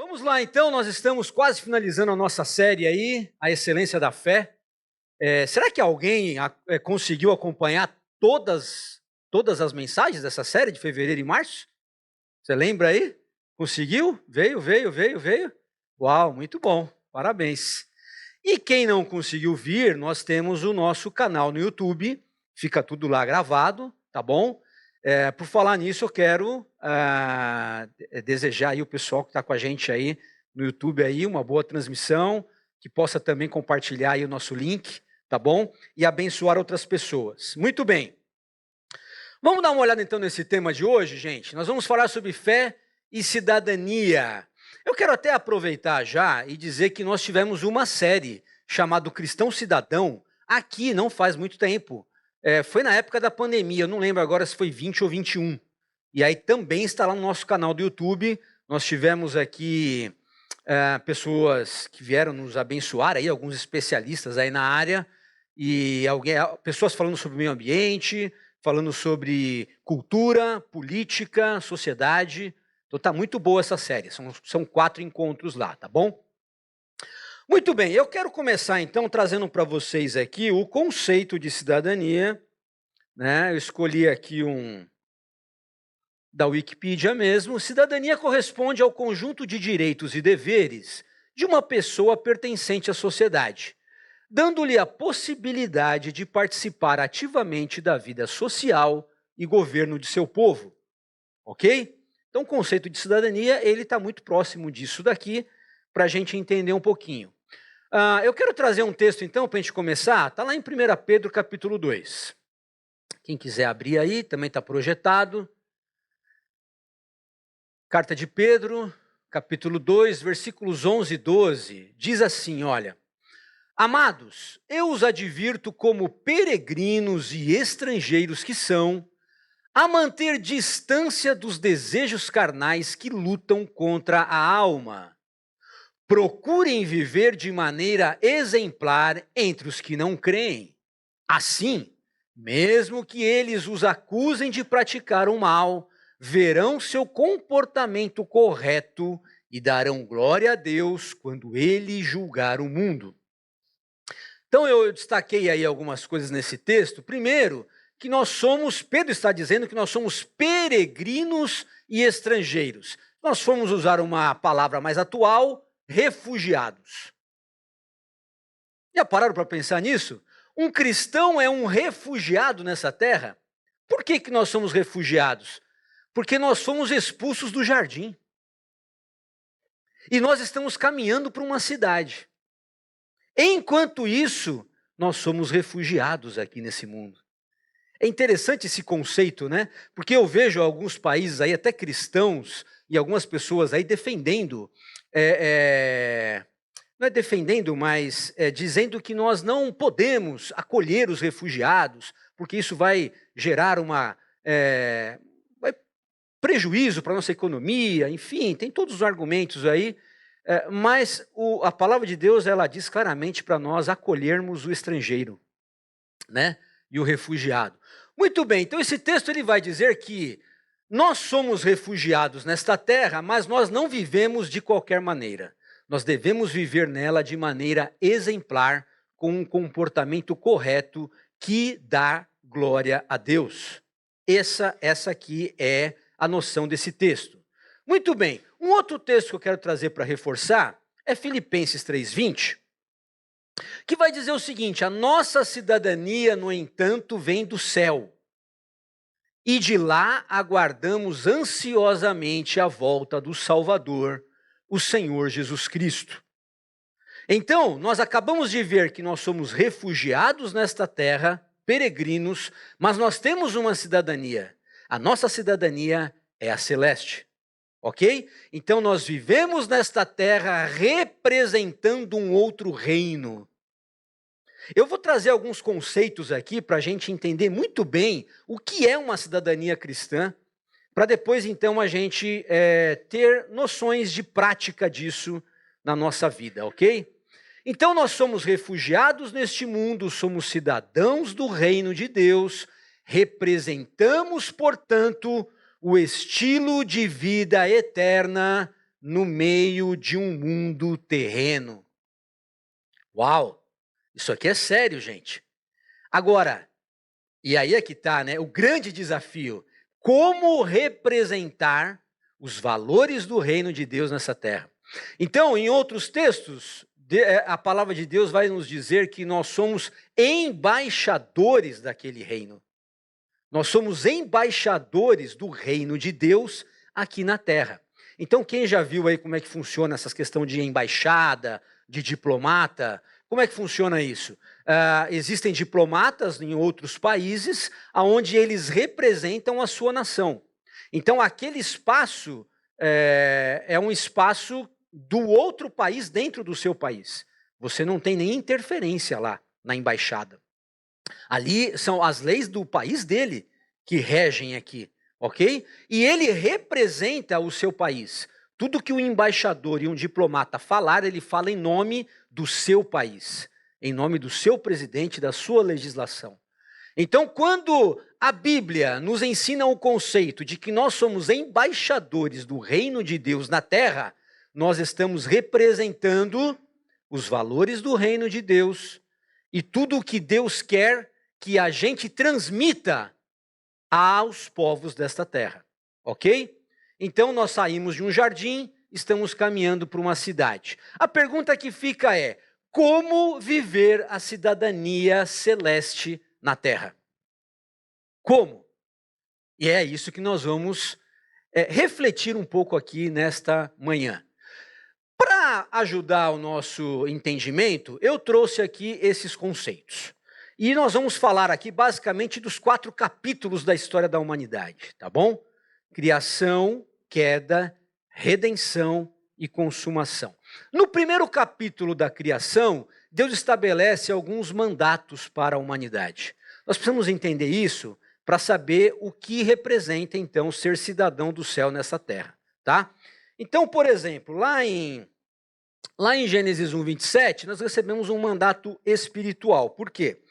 Vamos lá então, nós estamos quase finalizando a nossa série aí, A Excelência da Fé. Será que alguém conseguiu acompanhar todas as mensagens dessa série de fevereiro e março? Você lembra aí? Conseguiu? Veio. Uau, muito bom, parabéns. E quem não conseguiu vir, nós temos o nosso canal no YouTube, fica tudo lá gravado, tá bom? Por falar nisso, eu quero desejar aí o pessoal que está com a gente aí no YouTube aí uma boa transmissão, que possa também compartilhar aí o nosso link, tá bom? E abençoar outras pessoas. Muito bem. Vamos dar uma olhada então nesse tema de hoje, gente? Nós vamos falar sobre fé e cidadania. Eu quero até aproveitar já e dizer que nós tivemos uma série chamada Cristão Cidadão aqui não faz muito tempo. Foi na época da pandemia, eu não lembro agora se foi 20 ou 21. E aí também está lá no nosso canal do YouTube. Nós tivemos aqui pessoas que vieram nos abençoar, aí, alguns especialistas aí na área, e pessoas falando sobre o meio ambiente, falando sobre cultura, política, sociedade. Então tá muito boa essa série, são 4 encontros lá, tá bom? Muito bem, eu quero começar então trazendo para vocês aqui o conceito de cidadania, né? Eu escolhi aqui da Wikipedia mesmo. Cidadania corresponde ao conjunto de direitos e deveres de uma pessoa pertencente à sociedade, dando-lhe a possibilidade de participar ativamente da vida social e governo de seu povo, ok? Então o conceito de cidadania, ele está muito próximo disso daqui, para a gente entender um pouquinho. Eu quero trazer um texto, então, para a gente começar. Está lá em 1 Pedro, capítulo 2. Quem quiser abrir aí, também está projetado. Carta de Pedro, capítulo 2, versículos 11 e 12. Diz assim, olha: Amados, eu os advirto como peregrinos e estrangeiros que são, a manter distância dos desejos carnais que lutam contra a alma. Procurem viver de maneira exemplar entre os que não creem. Assim, mesmo que eles os acusem de praticar o mal, verão seu comportamento correto e darão glória a Deus quando ele julgar o mundo. Então eu destaquei aí algumas coisas nesse texto. Primeiro, que Pedro está dizendo que nós somos peregrinos e estrangeiros. Nós fomos usar uma palavra mais atual, refugiados. Já pararam para pensar nisso? Um cristão é um refugiado nessa terra? Por que nós somos refugiados? Porque nós fomos expulsos do jardim. E nós estamos caminhando para uma cidade. Enquanto isso, nós somos refugiados aqui nesse mundo. É interessante esse conceito, né? Porque eu vejo alguns países aí, até cristãos, e algumas pessoas aí defendendo, não é defendendo, mas dizendo que nós não podemos acolher os refugiados, porque isso vai gerar prejuízo para a nossa economia, enfim, tem todos os argumentos aí, mas a palavra de Deus, ela diz claramente para nós acolhermos o estrangeiro, né? E o refugiado. Muito bem, então esse texto ele vai dizer que nós somos refugiados nesta terra, mas nós não vivemos de qualquer maneira. Nós devemos viver nela de maneira exemplar, com um comportamento correto que dá glória a Deus. Essa aqui é a noção desse texto. Muito bem, um outro texto que eu quero trazer para reforçar é Filipenses 3:20, que vai dizer o seguinte: a nossa cidadania, no entanto, vem do céu, e de lá aguardamos ansiosamente a volta do Salvador, o Senhor Jesus Cristo. Então, nós acabamos de ver que nós somos refugiados nesta terra, peregrinos, mas nós temos uma cidadania. A nossa cidadania é a celeste, ok? Então, nós vivemos nesta terra representando um outro reino. Eu vou trazer alguns conceitos aqui para a gente entender muito bem o que é uma cidadania cristã, para depois, então, a gente ter noções de prática disso na nossa vida, ok? Então, nós somos refugiados neste mundo, somos cidadãos do reino de Deus, representamos, portanto, o estilo de vida eterna no meio de um mundo terreno. Uau! Isso aqui é sério, gente. Agora, e aí é que está, né? O grande desafio. Como representar os valores do reino de Deus nessa terra? Então, em outros textos, a palavra de Deus vai nos dizer que nós somos embaixadores daquele reino. Nós somos embaixadores do reino de Deus aqui na terra. Então, quem já viu aí como é que funciona essa questão de embaixada, de diplomata? Como é que funciona isso? Existem diplomatas em outros países onde eles representam a sua nação. Então, aquele espaço é um espaço do outro país dentro do seu país. Você não tem nem interferência lá na embaixada. Ali são as leis do país dele que regem aqui, ok? E ele representa o seu país. Tudo que o embaixador e um diplomata falar, ele fala em nome do seu país, em nome do seu presidente, da sua legislação. Então, quando a Bíblia nos ensina o conceito de que nós somos embaixadores do reino de Deus na terra, nós estamos representando os valores do reino de Deus e tudo o que Deus quer que a gente transmita aos povos desta terra, ok? Então nós saímos de um jardim, estamos caminhando para uma cidade. A pergunta que fica é: como viver a cidadania celeste na terra? Como? E é isso que nós vamos refletir um pouco aqui nesta manhã. Para ajudar o nosso entendimento, eu trouxe aqui esses conceitos. E nós vamos falar aqui basicamente dos 4 capítulos da história da humanidade, tá bom? Criação, queda, redenção e consumação. No primeiro capítulo da criação, Deus estabelece alguns mandatos para a humanidade. Nós precisamos entender isso para saber o que representa, então, ser cidadão do céu nessa terra, tá? Então, por exemplo, lá em Gênesis 1:27, nós recebemos um mandato espiritual. Por quê?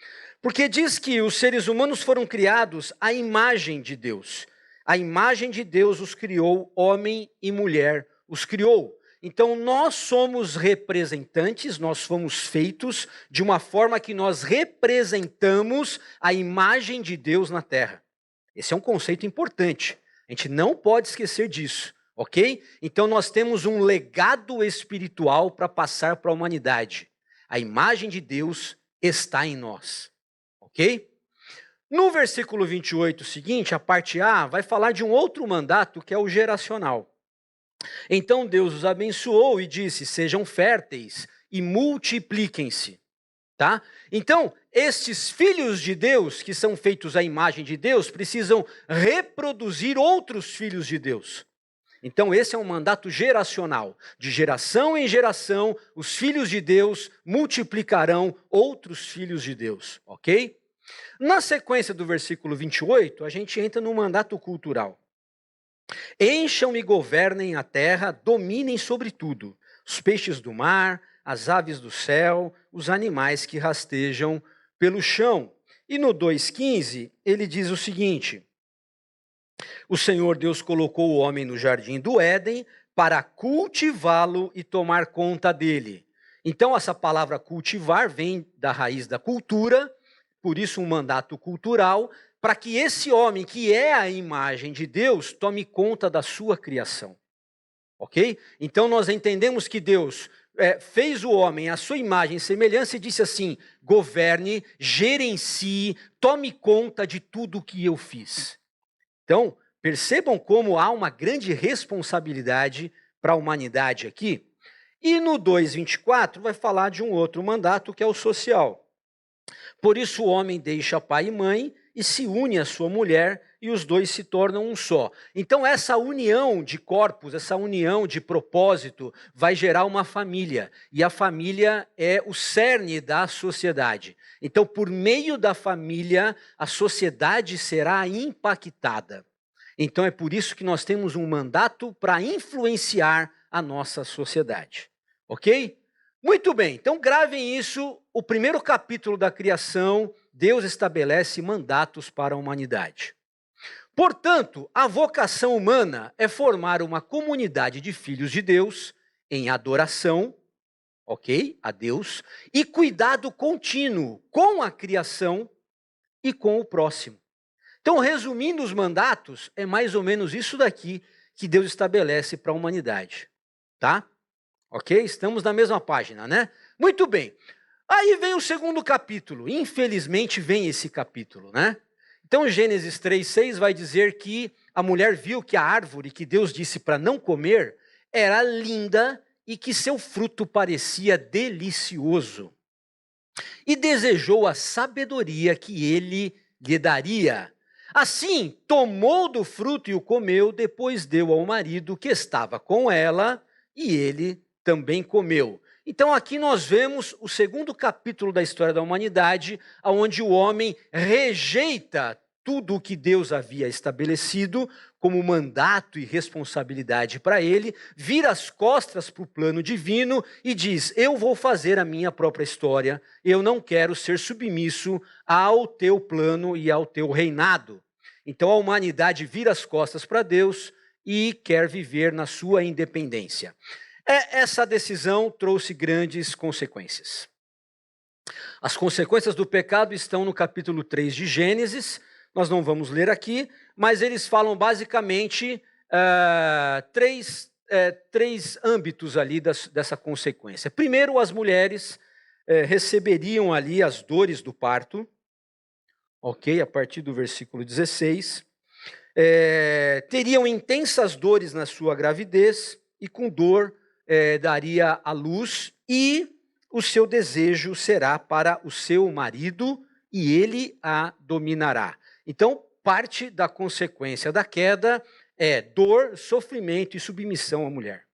Porque diz que os seres humanos foram criados à imagem de Deus. A imagem de Deus os criou, homem e mulher os criou. Então nós somos representantes, nós fomos feitos de uma forma que nós representamos a imagem de Deus na terra. Esse é um conceito importante. A gente não pode esquecer disso. Ok? Então nós temos um legado espiritual para passar para a humanidade. A imagem de Deus está em nós. Ok? No versículo 28 seguinte, a parte A, vai falar de um outro mandato que é o geracional. Então Deus os abençoou e disse: sejam férteis e multipliquem-se. Tá? Então, estes filhos de Deus, que são feitos à imagem de Deus, precisam reproduzir outros filhos de Deus. Então esse é um mandato geracional. De geração em geração, os filhos de Deus multiplicarão outros filhos de Deus, ok? Na sequência do versículo 28, a gente entra no mandato cultural. Encham e governem a terra, dominem sobre tudo, os peixes do mar, as aves do céu, os animais que rastejam pelo chão. E no 2:15, ele diz o seguinte: o Senhor Deus colocou o homem no jardim do Éden para cultivá-lo e tomar conta dele. Então essa palavra cultivar vem da raiz da cultura, por isso um mandato cultural, para que esse homem, que é a imagem de Deus, tome conta da sua criação. Ok? Então nós entendemos que Deus fez o homem à sua imagem e semelhança e disse assim: governe, gerencie, tome conta de tudo o que eu fiz. Então, percebam como há uma grande responsabilidade para a humanidade aqui. E no 2:24 vai falar de um outro mandato que é o social. Por isso o homem deixa pai e mãe e se une à sua mulher e os dois se tornam um só. Então essa união de corpos, essa união de propósito vai gerar uma família. E a família é o cerne da sociedade. Então por meio da família a sociedade será impactada. Então é por isso que nós temos um mandato para influenciar a nossa sociedade. Ok? Muito bem, então gravem isso. O primeiro capítulo da criação, Deus estabelece mandatos para a humanidade. Portanto, a vocação humana é formar uma comunidade de filhos de Deus em adoração, ok, a Deus, e cuidado contínuo com a criação e com o próximo. Então, resumindo os mandatos, é mais ou menos isso daqui que Deus estabelece para a humanidade, tá? Ok? Estamos na mesma página, né? Muito bem. Aí vem o segundo capítulo. Infelizmente vem esse capítulo, né? Então, Gênesis 3:6 vai dizer que a mulher viu que a árvore que Deus disse para não comer era linda e que seu fruto parecia delicioso. E desejou a sabedoria que ele lhe daria. Assim, tomou do fruto e o comeu, depois deu ao marido que estava com ela, e ele também comeu. Então aqui nós vemos o segundo capítulo da história da humanidade, onde o homem rejeita tudo o que Deus havia estabelecido como mandato e responsabilidade para ele, vira as costas para o plano divino e diz: eu vou fazer a minha própria história, eu não quero ser submisso ao teu plano e ao teu reinado. Então a humanidade vira as costas para Deus e quer viver na sua independência. Essa decisão trouxe grandes consequências. As consequências do pecado estão no capítulo 3 de Gênesis. Nós não vamos ler aqui, mas eles falam basicamente três âmbitos ali dessa consequência. Primeiro, as mulheres receberiam ali as dores do parto, ok? A partir do versículo 16. Teriam intensas dores na sua gravidez e com dor daria à luz, e o seu desejo será para o seu marido e ele a dominará. Então, parte da consequência da queda é dor, sofrimento e submissão à mulher.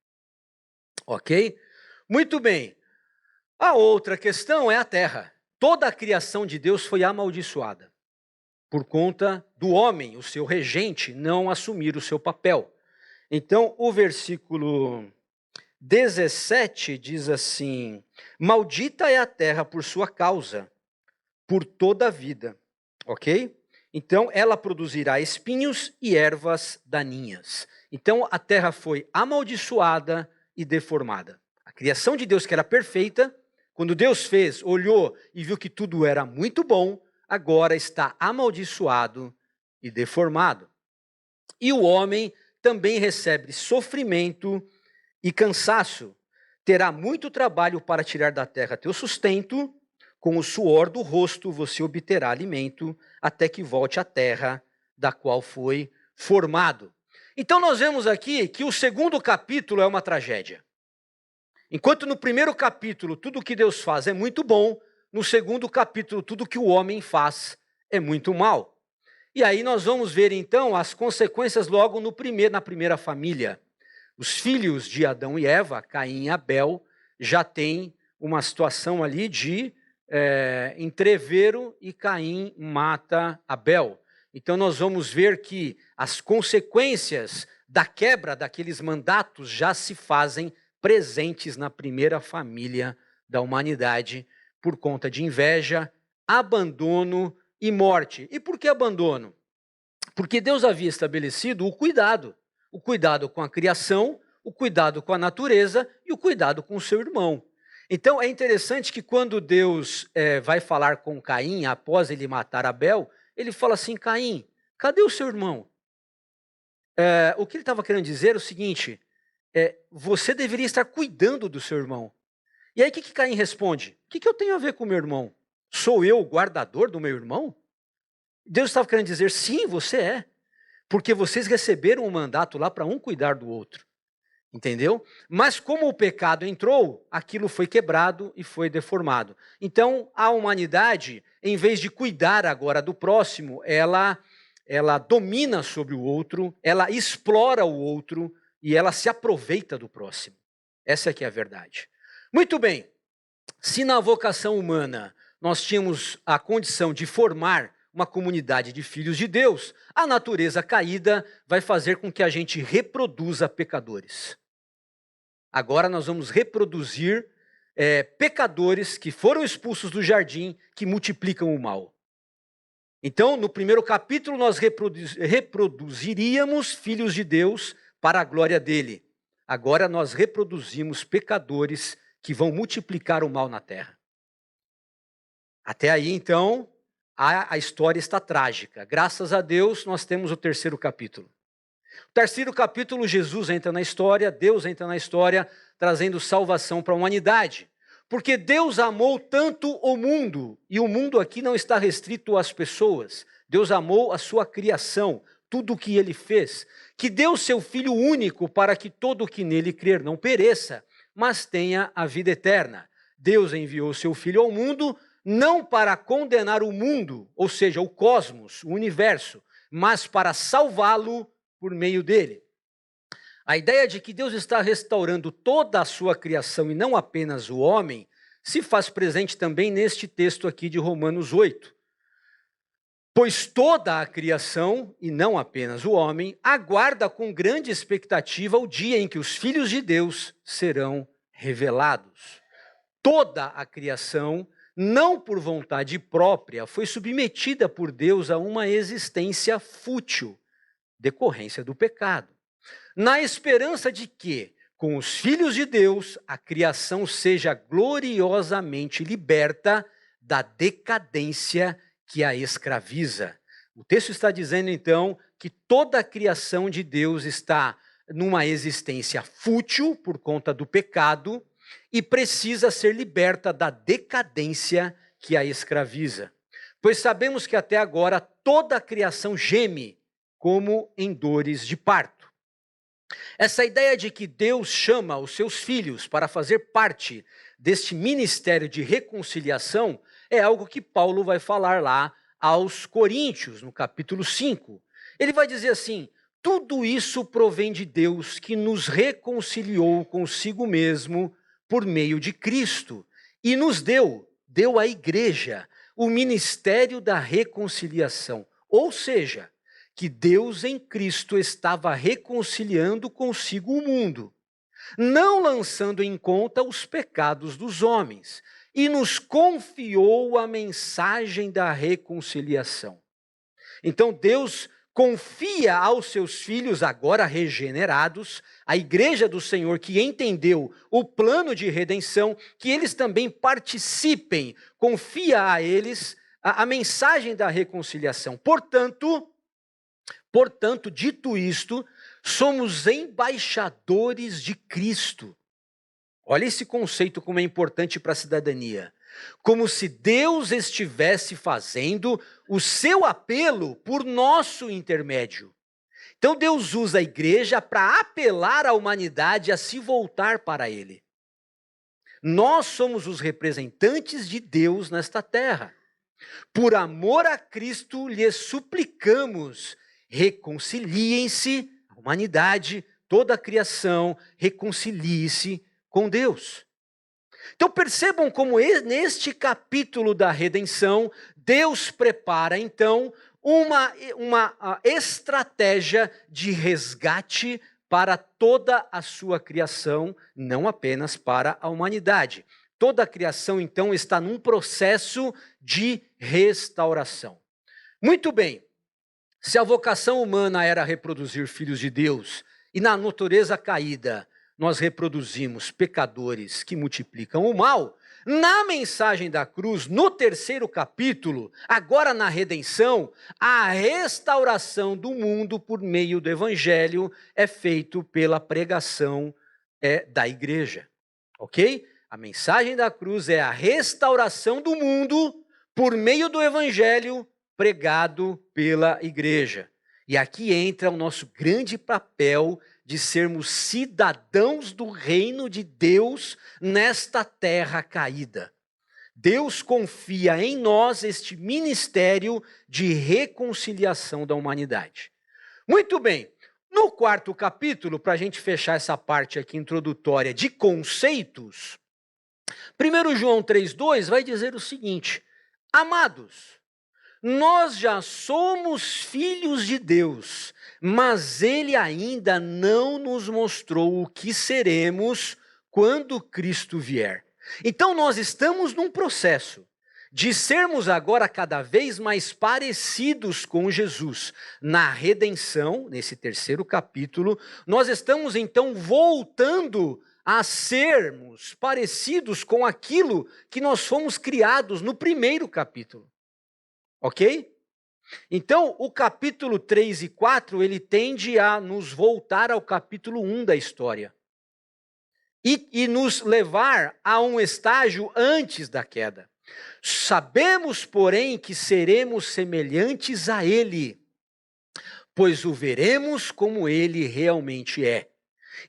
Ok? Muito bem. A outra questão é a terra. Toda a criação de Deus foi amaldiçoada por conta do homem, o seu regente, não assumir o seu papel. Então, o versículo 17 diz assim: maldita é a terra por sua causa, por toda a vida. Ok? Então, ela produzirá espinhos e ervas daninhas. Então, a terra foi amaldiçoada e deformada. A criação de Deus, que era perfeita, quando Deus fez, olhou e viu que tudo era muito bom, agora está amaldiçoado e deformado. E o homem também recebe sofrimento e cansaço. Terá muito trabalho para tirar da terra teu sustento. Com o suor do rosto você obterá alimento, até que volte à terra da qual foi formado. Então nós vemos aqui que o segundo capítulo é uma tragédia. Enquanto no primeiro capítulo tudo que Deus faz é muito bom, no segundo capítulo tudo que o homem faz é muito mal. E aí nós vamos ver então as consequências logo na primeira família. Os filhos de Adão e Eva, Caim e Abel, já têm uma situação ali de entrevero, e Caim mata Abel. Então nós vamos ver que as consequências da quebra daqueles mandatos já se fazem presentes na primeira família da humanidade, por conta de inveja, abandono e morte. E por que abandono? Porque Deus havia estabelecido o cuidado com a criação, o cuidado com a natureza e o cuidado com o seu irmão. Então é interessante que quando Deus vai falar com Caim, após ele matar Abel, ele fala assim: Caim, cadê o seu irmão? O que ele estava querendo dizer é o seguinte: você deveria estar cuidando do seu irmão. E aí o que Caim responde? O que eu tenho a ver com o meu irmão? Sou eu o guardador do meu irmão? Deus estava querendo dizer: sim, você é. Porque vocês receberam um mandato lá para um cuidar do outro. Entendeu? Mas como o pecado entrou, aquilo foi quebrado e foi deformado. Então, a humanidade, em vez de cuidar agora do próximo, ela domina sobre o outro, ela explora o outro e ela se aproveita do próximo. Essa que é a verdade. Muito bem. Se na vocação humana nós tínhamos a condição de formar uma comunidade de filhos de Deus, a natureza caída vai fazer com que a gente reproduza pecadores. Agora nós vamos reproduzir pecadores que foram expulsos do jardim, que multiplicam o mal. Então, no primeiro capítulo, nós reproduziríamos filhos de Deus para a glória dele. Agora nós reproduzimos pecadores que vão multiplicar o mal na terra. Até aí, então, a história está trágica. Graças a Deus, nós temos o terceiro capítulo. O terceiro capítulo, Jesus entra na história, Deus entra na história, trazendo salvação para a humanidade. Porque Deus amou tanto o mundo, e o mundo aqui não está restrito às pessoas. Deus amou a sua criação, tudo o que ele fez, que deu seu Filho único para que todo o que nele crer não pereça, mas tenha a vida eterna. Deus enviou seu Filho ao mundo, não para condenar o mundo, ou seja, o cosmos, o universo, mas para salvá-lo por meio dele. A ideia de que Deus está restaurando toda a sua criação e não apenas o homem, se faz presente também neste texto aqui de Romanos 8. Pois toda a criação, e não apenas o homem, aguarda com grande expectativa o dia em que os filhos de Deus serão revelados. Toda a criação, não por vontade própria, foi submetida por Deus a uma existência fútil, decorrência do pecado, na esperança de que, com os filhos de Deus, a criação seja gloriosamente liberta da decadência que a escraviza. O texto está dizendo, então, que toda a criação de Deus está numa existência fútil por conta do pecado e precisa ser liberta da decadência que a escraviza. Pois sabemos que até agora toda a criação geme como em dores de parto. Essa ideia de que Deus chama os seus filhos para fazer parte deste ministério de reconciliação é algo que Paulo vai falar lá aos Coríntios, no capítulo 5. Ele vai dizer assim: tudo isso provém de Deus que nos reconciliou consigo mesmo por meio de Cristo e nos deu à igreja o ministério da reconciliação, ou seja, que Deus em Cristo estava reconciliando consigo o mundo, não lançando em conta os pecados dos homens, e nos confiou a mensagem da reconciliação. Então Deus confia aos seus filhos agora regenerados, a igreja do Senhor que entendeu o plano de redenção, que eles também participem, confia a eles a mensagem da reconciliação. Portanto, dito isto, somos embaixadores de Cristo. Olha esse conceito como é importante para a cidadania. Como se Deus estivesse fazendo o seu apelo por nosso intermédio. Então Deus usa a igreja para apelar à humanidade a se voltar para Ele. Nós somos os representantes de Deus nesta terra. Por amor a Cristo, lhes suplicamos: reconciliem-se, a humanidade, toda a criação, reconcilie-se com Deus. Então percebam como neste capítulo da redenção, Deus prepara então uma estratégia de resgate para toda a sua criação, não apenas para a humanidade. Toda a criação então está num processo de restauração. Muito bem. Se a vocação humana era reproduzir filhos de Deus, e na natureza caída nós reproduzimos pecadores que multiplicam o mal, na mensagem da cruz, no terceiro capítulo, agora na redenção, a restauração do mundo por meio do evangelho é feito pela pregação da igreja, ok? A mensagem da cruz é a restauração do mundo por meio do evangelho pregado pela igreja. E aqui entra o nosso grande papel de sermos cidadãos do reino de Deus nesta terra caída. Deus confia em nós este ministério de reconciliação da humanidade. Muito bem, no quarto capítulo, para a gente fechar essa parte aqui introdutória de conceitos, 1 João 3,2 vai dizer o seguinte: amados, nós já somos filhos de Deus, mas Ele ainda não nos mostrou o que seremos quando Cristo vier. Então nós estamos num processo de sermos agora cada vez mais parecidos com Jesus. Na redenção, nesse terceiro capítulo, nós estamos então voltando a sermos parecidos com aquilo que nós fomos criados no primeiro capítulo. Ok? Então, o capítulo 3 e 4, ele tende a nos voltar ao capítulo 1 da história. E nos levar a um estágio antes da queda. Sabemos, porém, que seremos semelhantes a ele, pois o veremos como ele realmente é.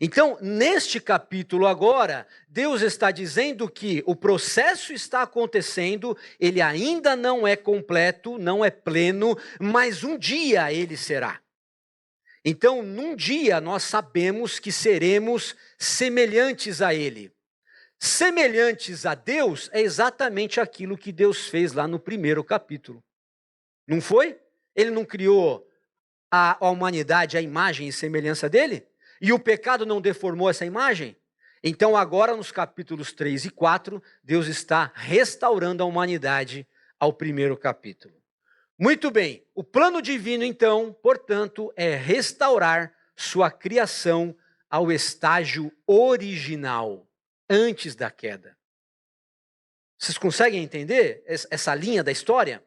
Então, neste capítulo agora, Deus está dizendo que o processo está acontecendo, ele ainda não é completo, não é pleno, mas um dia ele será. Então, num dia nós sabemos que seremos semelhantes a ele. Semelhantes a Deus é exatamente aquilo que Deus fez lá no primeiro capítulo. Não foi? Ele não criou a humanidade à imagem e semelhança dele? E o pecado não deformou essa imagem? Então agora nos capítulos 3 e 4, Deus está restaurando a humanidade ao primeiro capítulo. Muito bem, o plano divino então, portanto, é restaurar sua criação ao estágio original, antes da queda. Vocês conseguem entender essa linha da história?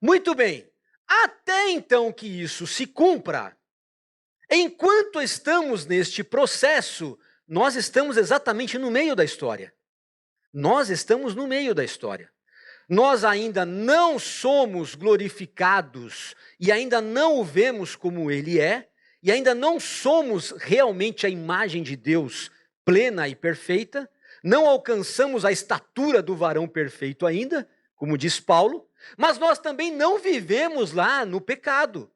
Muito bem, até então que isso se cumpra, enquanto estamos neste processo, nós estamos exatamente no meio da história. Nós estamos no meio da história. Nós ainda não somos glorificados e ainda não o vemos como ele é, e ainda não somos realmente a imagem de Deus plena e perfeita, não alcançamos a estatura do varão perfeito ainda, como diz Paulo, mas nós também não vivemos lá no pecado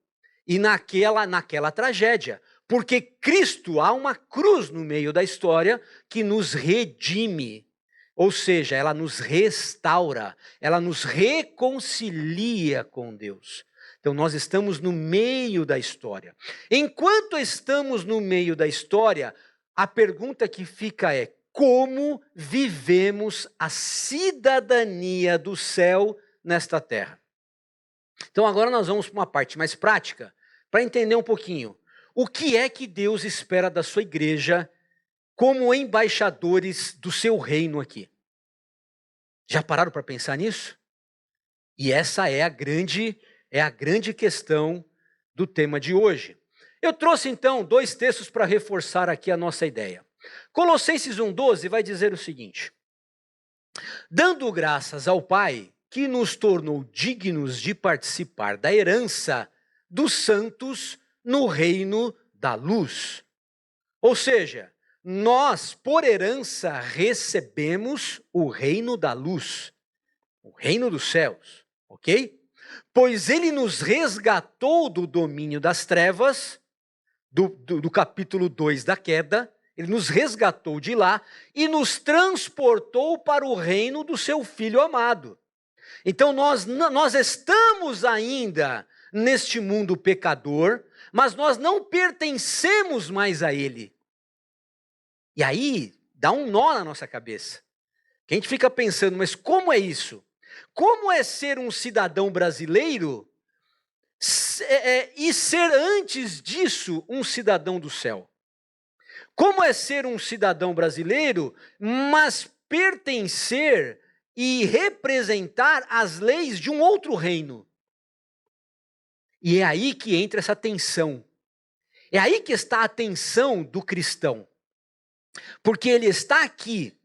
e naquela tragédia, porque Cristo, há uma cruz no meio da história que nos redime, ou seja, ela nos restaura, ela nos reconcilia com Deus. Então nós estamos no meio da história. Enquanto estamos no meio da história, a pergunta que fica é: como vivemos a cidadania do céu nesta terra? Então agora nós vamos para uma parte mais prática, para entender um pouquinho o que é que Deus espera da sua igreja como embaixadores do seu reino aqui. Já pararam para pensar nisso? E essa é a grande questão do tema de hoje. Eu trouxe então 2 textos para reforçar aqui a nossa ideia. Colossenses 1,12 vai dizer o seguinte: dando graças ao Pai que nos tornou dignos de participar da herança dos santos no reino da luz. Ou seja, nós, por herança, recebemos o reino da luz, o reino dos céus, ok? Pois ele nos resgatou do domínio das trevas, do capítulo 2 da queda, ele nos resgatou de lá e nos transportou para o reino do seu Filho amado. Então nós estamos ainda neste mundo pecador, mas nós não pertencemos mais a ele. E aí dá um nó na nossa cabeça. Que a gente fica pensando, mas como é isso? Como é ser um cidadão brasileiro e ser antes disso um cidadão do céu? Como é ser um cidadão brasileiro, mas pertencer e representar as leis de um outro reino? E é aí que entra essa tensão. É aí que está a tensão do cristão. Porque ele está aqui,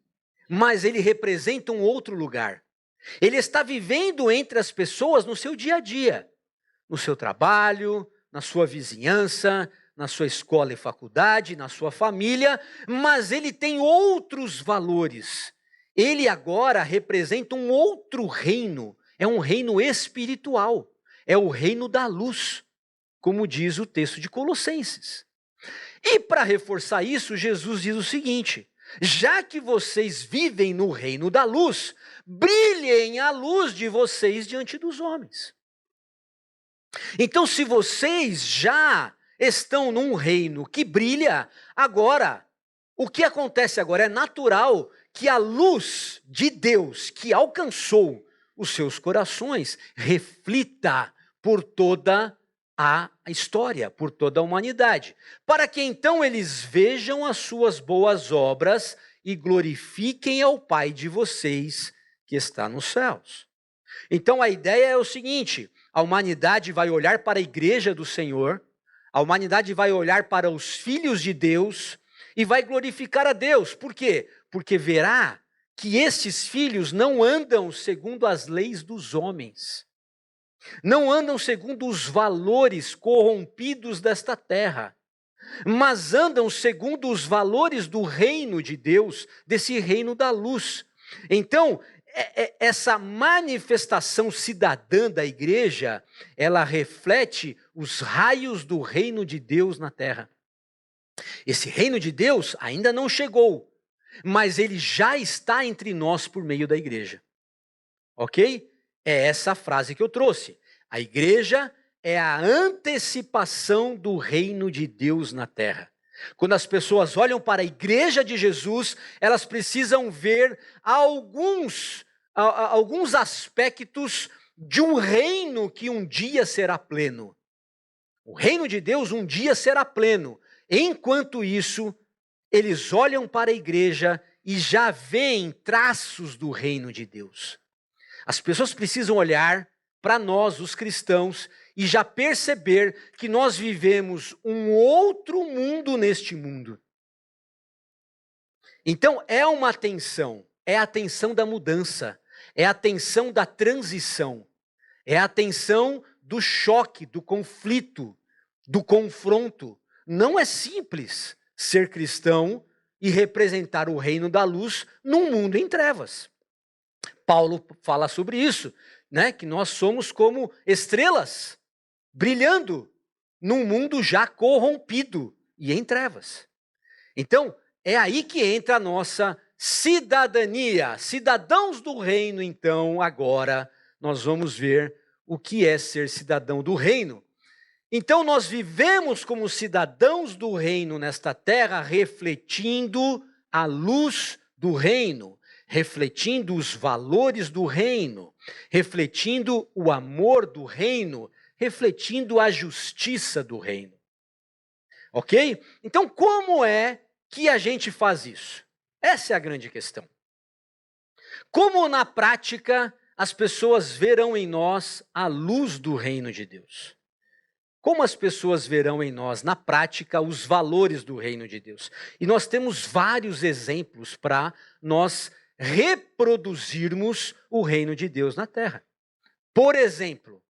mas ele representa um outro lugar. Ele está vivendo entre as pessoas no seu dia a dia, no seu trabalho, na sua vizinhança, na sua escola e faculdade, na sua família, mas ele tem outros valores. Ele agora representa um outro reino, é um reino espiritual, é o reino da luz, como diz o texto de Colossenses. E para reforçar isso, Jesus diz o seguinte: já que vocês vivem no reino da luz, brilhem a luz de vocês diante dos homens. Então, se vocês já estão num reino que brilha, agora, o que acontece agora? É natural que a luz de Deus que alcançou os seus corações reflita por toda a história, por toda a humanidade, para que então eles vejam as suas boas obras e glorifiquem ao Pai de vocês que está nos céus. Então a ideia é o seguinte: a humanidade vai olhar para a igreja do Senhor, a humanidade vai olhar para os filhos de Deus e vai glorificar a Deus. Por quê? Porque verá que estes filhos não andam segundo as leis dos homens, não andam segundo os valores corrompidos desta terra, mas andam segundo os valores do reino de Deus, desse reino da luz. Então, essa manifestação cidadã da igreja, ela reflete os raios do reino de Deus na terra. Esse reino de Deus ainda não chegou, mas ele já está entre nós por meio da igreja. Ok? É essa frase que eu trouxe. A igreja é a antecipação do reino de Deus na terra. Quando as pessoas olham para a igreja de Jesus, elas precisam ver alguns aspectos de um reino que um dia será pleno. O reino de Deus um dia será pleno. Enquanto isso, eles olham para a igreja e já veem traços do reino de Deus. As pessoas precisam olhar para nós, os cristãos, e já perceber que nós vivemos um outro mundo neste mundo. Então é uma tensão, é a tensão da mudança, é a tensão da transição, é a tensão do choque, do conflito, do confronto. Não é simples ser cristão e representar o reino da luz num mundo em trevas. Paulo fala sobre isso, né? Que nós somos como estrelas brilhando num mundo já corrompido e em trevas. Então, é aí que entra a nossa cidadania. Cidadãos do reino, então, agora nós vamos ver o que é ser cidadão do reino. Então, nós vivemos como cidadãos do reino nesta terra, refletindo a luz do reino, refletindo os valores do reino, refletindo o amor do reino, refletindo a justiça do reino. Ok? Então, como é que a gente faz isso? Essa é a grande questão. Como na prática as pessoas verão em nós a luz do reino de Deus? Como as pessoas verão em nós, na prática, os valores do reino de Deus? E nós temos vários exemplos para nós reproduzirmos o reino de Deus na terra. Por exemplo,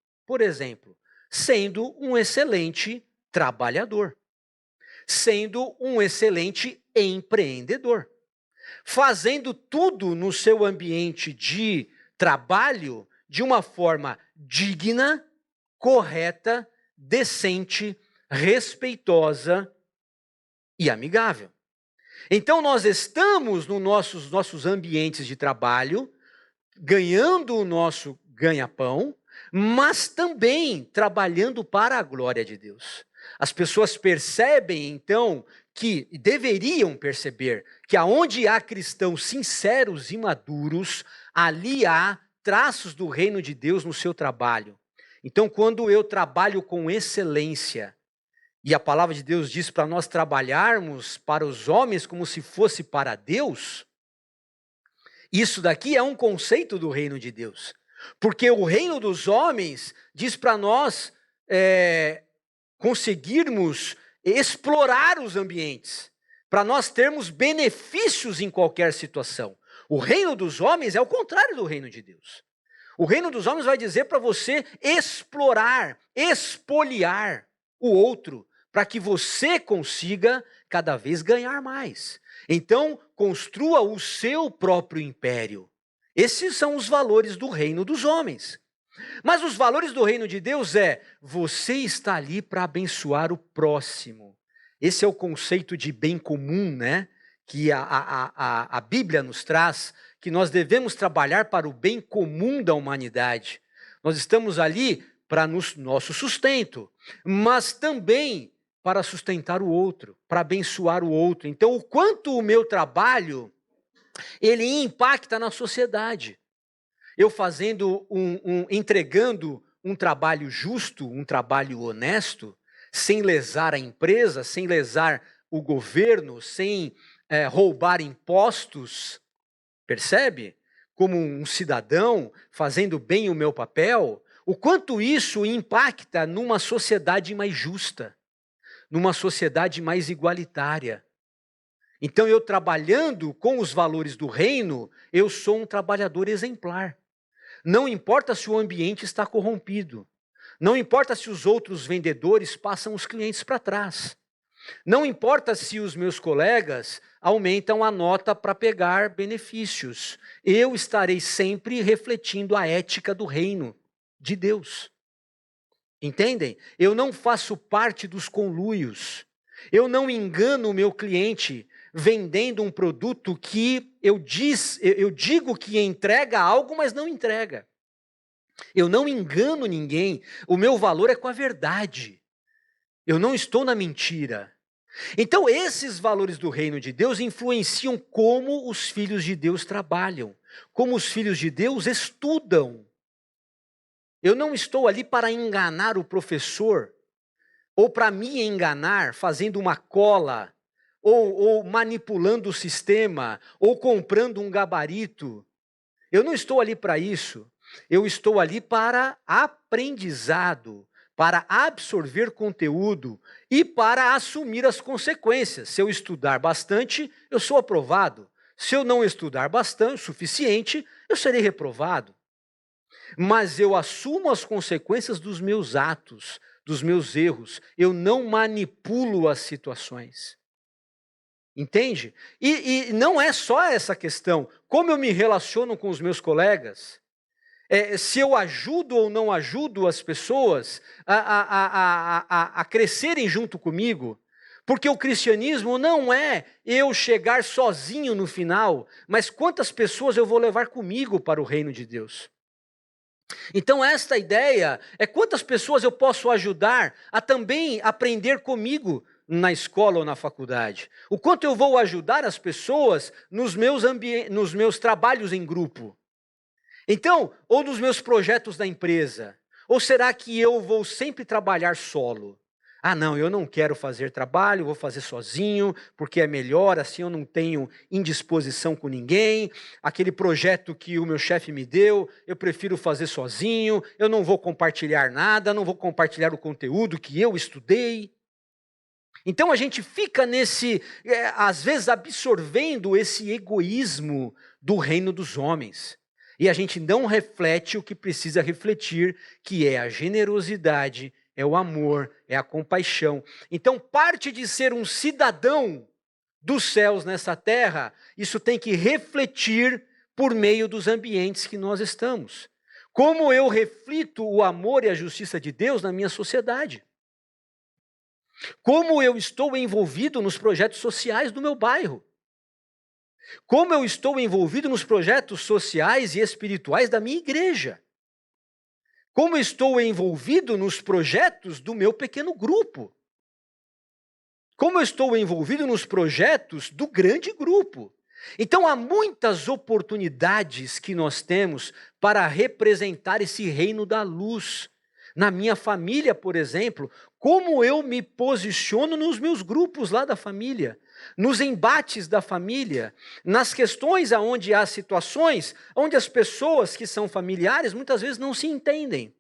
sendo um excelente trabalhador, sendo um excelente empreendedor, fazendo tudo no seu ambiente de trabalho de uma forma digna, correta, decente, respeitosa e amigável. Então nós estamos nos nossos ambientes de trabalho, ganhando o nosso ganha-pão, mas também trabalhando para a glória de Deus. As pessoas percebem, então, que deveriam perceber que aonde há cristãos sinceros e maduros, ali há traços do reino de Deus no seu trabalho. Então, quando eu trabalho com excelência, e a palavra de Deus diz para nós trabalharmos para os homens como se fosse para Deus, isso daqui é um conceito do reino de Deus. Porque o reino dos homens diz para nós conseguirmos explorar os ambientes, para nós termos benefícios em qualquer situação. O reino dos homens é o contrário do reino de Deus. O reino dos homens vai dizer para você explorar, espoliar o outro, para que você consiga cada vez ganhar mais. Então, construa o seu próprio império. Esses são os valores do reino dos homens. Mas os valores do reino de Deus você está ali para abençoar o próximo. Esse é o conceito de bem comum, né? Que a Bíblia nos traz, que nós devemos trabalhar para o bem comum da humanidade. Nós estamos ali para nosso sustento, mas também para sustentar o outro, para abençoar o outro. Então, o quanto o meu trabalho ele impacta na sociedade. Eu entregando um trabalho justo, um trabalho honesto, sem lesar a empresa, sem lesar o governo, sem roubar impostos, percebe? Como um cidadão, fazendo bem o meu papel, o quanto isso impacta numa sociedade mais justa, numa sociedade mais igualitária. Então, eu trabalhando com os valores do reino, eu sou um trabalhador exemplar. Não importa se o ambiente está corrompido. Não importa se os outros vendedores passam os clientes para trás. Não importa se os meus colegas aumentam a nota para pegar benefícios. Eu estarei sempre refletindo a ética do reino de Deus. Entendem? Eu não faço parte dos conluios. Eu não engano o meu cliente vendendo um produto que eu digo que entrega algo, mas não entrega. Eu não engano ninguém. O meu valor é com a verdade. Eu não estou na mentira. Então, esses valores do reino de Deus influenciam como os filhos de Deus trabalham, como os filhos de Deus estudam. Eu não estou ali para enganar o professor, ou para me enganar fazendo uma cola, ou manipulando o sistema, ou comprando um gabarito. Eu não estou ali para isso. Eu estou ali para aprendizado, para absorver conteúdo e para assumir as consequências. Se eu estudar bastante, eu sou aprovado. Se eu não estudar bastante, o suficiente, eu serei reprovado. Mas eu assumo as consequências dos meus atos, dos meus erros. Eu não manipulo as situações. Entende? E não é só essa questão. Como eu me relaciono com os meus colegas, se eu ajudo ou não ajudo as pessoas a crescerem junto comigo, porque o cristianismo não é eu chegar sozinho no final, mas quantas pessoas eu vou levar comigo para o reino de Deus. Então esta ideia é quantas pessoas eu posso ajudar a também aprender comigo na escola ou na faculdade. O quanto eu vou ajudar as pessoas nos meus trabalhos em grupo. Então, ou nos meus projetos da empresa. Ou será que eu vou sempre trabalhar solo? Ah, não, eu não quero fazer trabalho, vou fazer sozinho, porque é melhor, assim eu não tenho indisposição com ninguém. Aquele projeto que o meu chefe me deu, eu prefiro fazer sozinho, eu não vou compartilhar nada, não vou compartilhar o conteúdo que eu estudei. Então a gente fica às vezes absorvendo esse egoísmo do reino dos homens. E a gente não reflete o que precisa refletir, que é a generosidade, é o amor, é a compaixão. Então, parte de ser um cidadão dos céus nessa terra, isso tem que refletir por meio dos ambientes que nós estamos. Como eu reflito o amor e a justiça de Deus na minha sociedade? Como eu estou envolvido nos projetos sociais do meu bairro? Como eu estou envolvido nos projetos sociais e espirituais da minha igreja? Como eu estou envolvido nos projetos do meu pequeno grupo? Como eu estou envolvido nos projetos do grande grupo? Então, há muitas oportunidades que nós temos para representar esse reino da luz. Na minha família, por exemplo, como eu me posiciono nos meus grupos lá da família, nos embates da família, nas questões onde há situações onde as pessoas que são familiares muitas vezes não se entendem.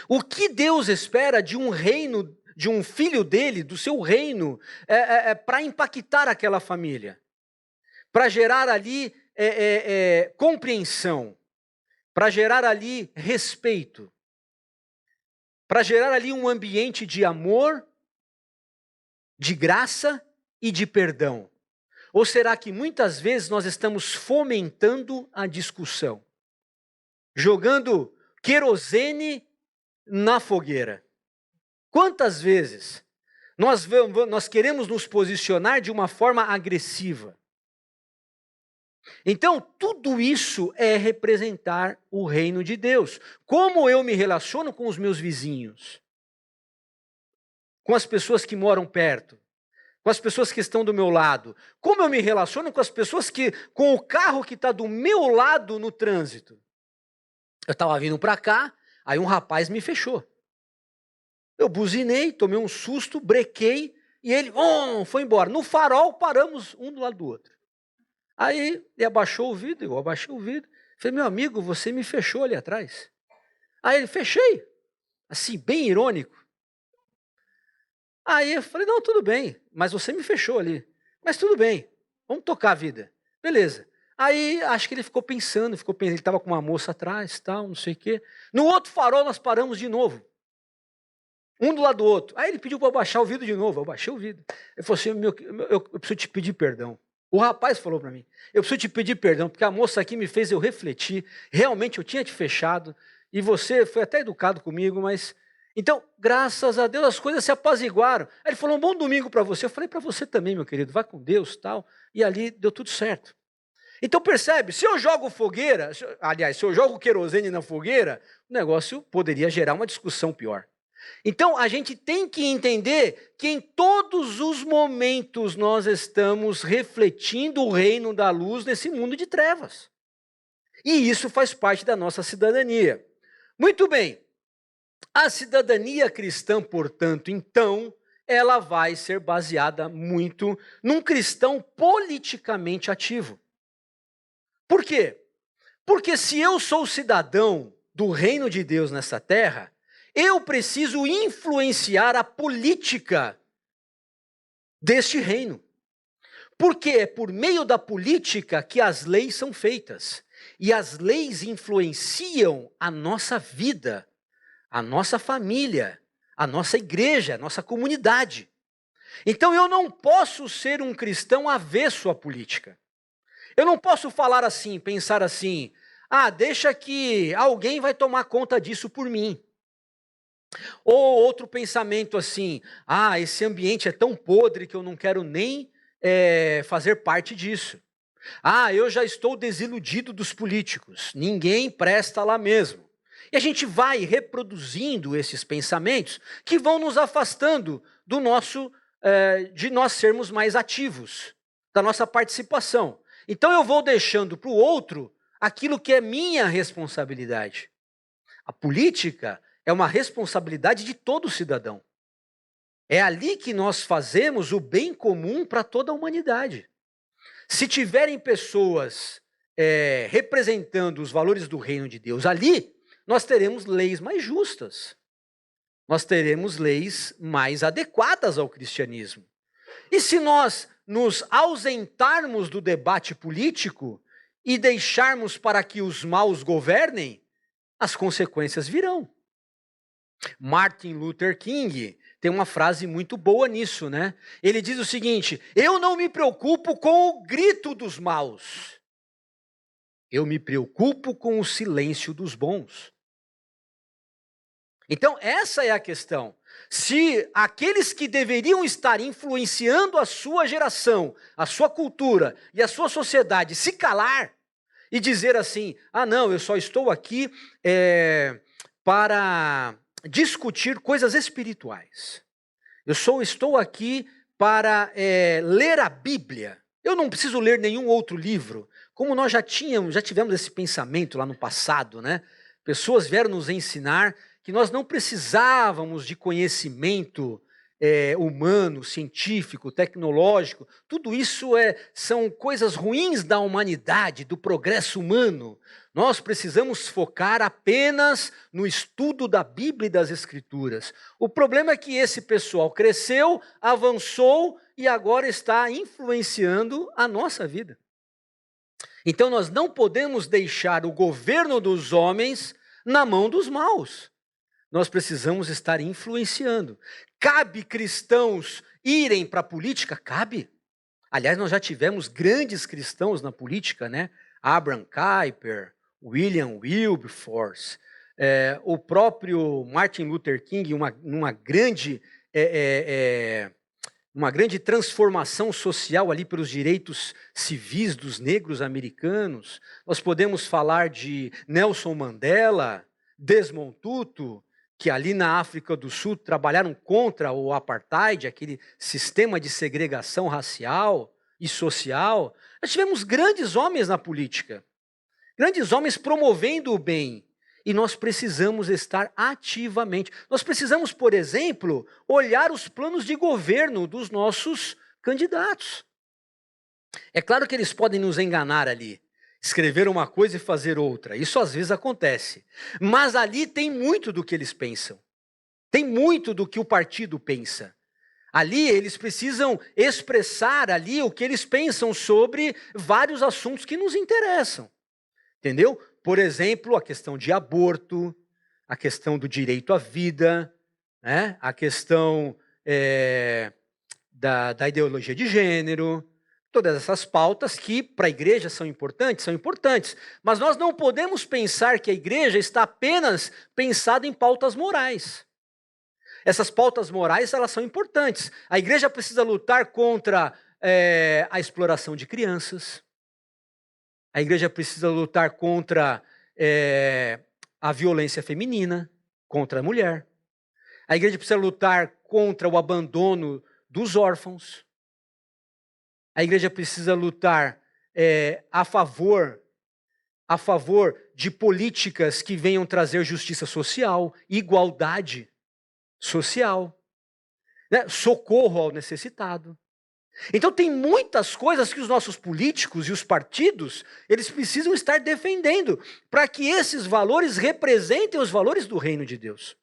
O que Deus espera de um reino, de um filho dele, do seu reino, para impactar aquela família? Para gerar ali compreensão, para gerar ali respeito, para gerar ali um ambiente de amor, de graça e de perdão? Ou será que muitas vezes nós estamos fomentando a discussão, jogando querosene na fogueira? Quantas vezes nós queremos nos posicionar de uma forma agressiva? Então, tudo isso é representar o reino de Deus. Como eu me relaciono com os meus vizinhos? Com as pessoas que moram perto? com as pessoas que estão do meu lado? Como eu me relaciono com as pessoas com o carro que está do meu lado no trânsito? Eu estava vindo para cá, aí um rapaz me fechou. Eu buzinei, tomei um susto, brequei, e ele foi embora. No farol, paramos um do lado do outro. Aí ele abaixou o vidro, eu abaixei o vidro. Falei, meu amigo, você me fechou ali atrás. Aí ele, fechei. Assim, bem irônico. Aí eu falei, não, tudo bem, mas você me fechou ali. Mas tudo bem, vamos tocar a vida. Beleza. Aí acho que ele ficou pensando, ele estava com uma moça atrás, tal, não sei o quê. No outro farol nós paramos de novo. Um do lado do outro. Aí ele pediu para eu baixar o vidro de novo, eu baixei o vidro. Ele falou assim, eu preciso te pedir perdão. O rapaz falou para mim, eu preciso te pedir perdão, porque a moça aqui me fez eu refletir, realmente eu tinha te fechado, e você foi até educado comigo, mas... Então, graças a Deus, as coisas se apaziguaram. Aí ele falou, um bom domingo para você. Eu falei, para você também, meu querido, vai com Deus, tal. E ali deu tudo certo. Então, percebe, se eu jogo fogueira, se eu jogo querosene na fogueira, o negócio poderia gerar uma discussão pior. Então, a gente tem que entender que em todos os momentos nós estamos refletindo o reino da luz nesse mundo de trevas. E isso faz parte da nossa cidadania. Muito bem. A cidadania cristã, portanto, então, ela vai ser baseada muito num cristão politicamente ativo. Por quê? Porque se eu sou cidadão do reino de Deus nessa terra, eu preciso influenciar a política deste reino. Porque é por meio da política que as leis são feitas. E as leis influenciam a nossa vida, a nossa família, a nossa igreja, a nossa comunidade. Então eu não posso ser um cristão avesso à política. Eu não posso falar assim, pensar assim, deixa que alguém vai tomar conta disso por mim. Ou outro pensamento assim, esse ambiente é tão podre que eu não quero nem fazer parte disso. Eu já estou desiludido dos políticos, ninguém presta lá mesmo. E a gente vai reproduzindo esses pensamentos que vão nos afastando de nós sermos mais ativos, da nossa participação. Então eu vou deixando para o outro aquilo que é minha responsabilidade. A política é uma responsabilidade de todo cidadão. É ali que nós fazemos o bem comum para toda a humanidade. Se tiverem pessoas representando os valores do reino de Deus ali, nós teremos leis mais justas. Nós teremos leis mais adequadas ao cristianismo. E se nós nos ausentarmos do debate político e deixarmos para que os maus governem, as consequências virão. Martin Luther King tem uma frase muito boa nisso, né? Ele diz o seguinte, eu não me preocupo com o grito dos maus. Eu me preocupo com o silêncio dos bons. Então, essa é a questão. Se aqueles que deveriam estar influenciando a sua geração, a sua cultura e a sua sociedade se calar e dizer assim, não, eu só estou aqui para discutir coisas espirituais. Eu só estou aqui para ler a Bíblia. Eu não preciso ler nenhum outro livro. Como nós já tivemos esse pensamento lá no passado, né? Pessoas vieram nos ensinar que nós não precisávamos de conhecimento humano, científico, tecnológico. Tudo isso são coisas ruins da humanidade, do progresso humano. Nós precisamos focar apenas no estudo da Bíblia e das Escrituras. O problema é que esse pessoal cresceu, avançou e agora está influenciando a nossa vida. Então nós não podemos deixar o governo dos homens na mão dos maus. Nós precisamos estar influenciando. Cabe cristãos irem para a política? Cabe. Aliás, nós já tivemos grandes cristãos na política, né? Abraham Kuyper, William Wilberforce, o próprio Martin Luther King, uma grande transformação social ali pelos direitos civis dos negros americanos. Nós podemos falar de Nelson Mandela, Desmond Tutu, que ali na África do Sul trabalharam contra o apartheid, aquele sistema de segregação racial e social. Nós tivemos grandes homens na política, grandes homens promovendo o bem. E nós precisamos estar ativamente. Nós precisamos, por exemplo, olhar os planos de governo dos nossos candidatos. É claro que eles podem nos enganar ali, escrever uma coisa e fazer outra. Isso às vezes acontece. Mas ali tem muito do que eles pensam. Tem muito do que o partido pensa. Ali eles precisam expressar ali o que eles pensam sobre vários assuntos que nos interessam. Entendeu? Por exemplo, a questão de aborto, a questão do direito à vida, né? A questão da ideologia de gênero, todas essas pautas que para a igreja são importantes, mas nós não podemos pensar que a igreja está apenas pensada em pautas morais. Essas pautas morais, elas são importantes. A igreja precisa lutar contra a exploração de crianças. A igreja precisa lutar contra a violência feminina, contra a mulher. A igreja precisa lutar contra o abandono dos órfãos. A igreja precisa lutar a favor de políticas que venham trazer justiça social, igualdade social, né? Socorro ao necessitado. Então tem muitas coisas que os nossos políticos e os partidos, eles precisam estar defendendo para que esses valores representem os valores do reino de Deus.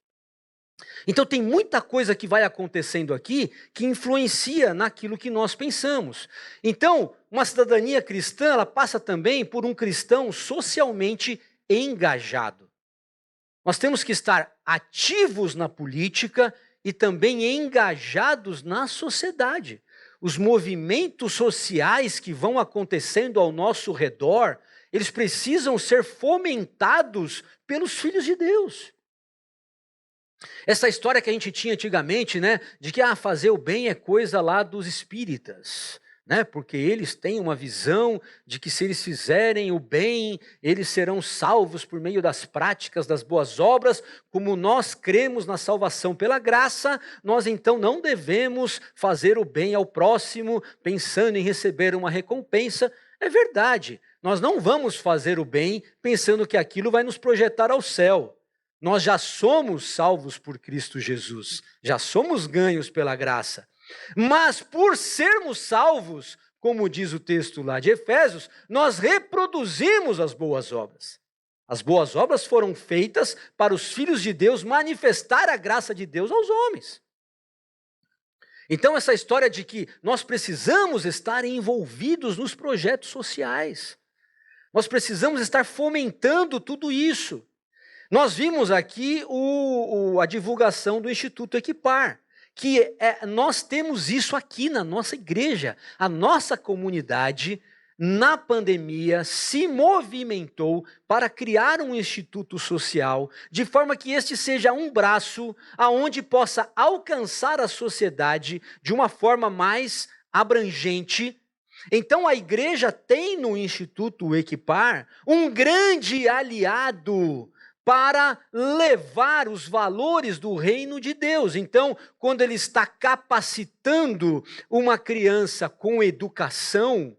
Então tem muita coisa que vai acontecendo aqui que influencia naquilo que nós pensamos. Então, uma cidadania cristã, ela passa também por um cristão socialmente engajado. Nós temos que estar ativos na política e também engajados na sociedade. Os movimentos sociais que vão acontecendo ao nosso redor, eles precisam ser fomentados pelos filhos de Deus. Essa história que a gente tinha antigamente, né, de que fazer o bem é coisa lá dos espíritas, né, porque eles têm uma visão de que se eles fizerem o bem, eles serão salvos por meio das práticas das boas obras. Como nós cremos na salvação pela graça, nós então não devemos fazer o bem ao próximo, pensando em receber uma recompensa. É verdade, nós não vamos fazer o bem pensando que aquilo vai nos projetar ao céu. Nós já somos salvos por Cristo Jesus, já somos ganhos pela graça. Mas por sermos salvos, como diz o texto lá de Efésios, nós reproduzimos as boas obras. As boas obras foram feitas para os filhos de Deus manifestar a graça de Deus aos homens. Então essa história de que nós precisamos estar envolvidos nos projetos sociais, nós precisamos estar fomentando tudo isso. Nós vimos aqui a divulgação do Instituto Equipar, que nós temos isso aqui na nossa igreja. A nossa comunidade, na pandemia, se movimentou para criar um instituto social, de forma que este seja um braço aonde possa alcançar a sociedade de uma forma mais abrangente. Então a igreja tem no Instituto Equipar um grande aliado para levar os valores do reino de Deus. Então, quando ele está capacitando uma criança com educação,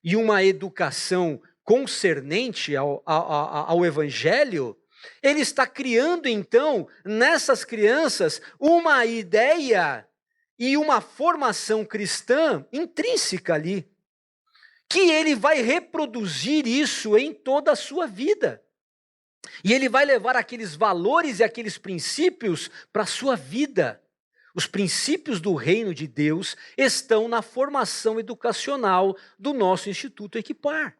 e uma educação concernente ao evangelho, ele está criando, então, nessas crianças, uma ideia e uma formação cristã intrínseca ali, que ele vai reproduzir isso em toda a sua vida. E ele vai levar aqueles valores e aqueles princípios para a sua vida. Os princípios do reino de Deus estão na formação educacional do nosso Instituto Equipar.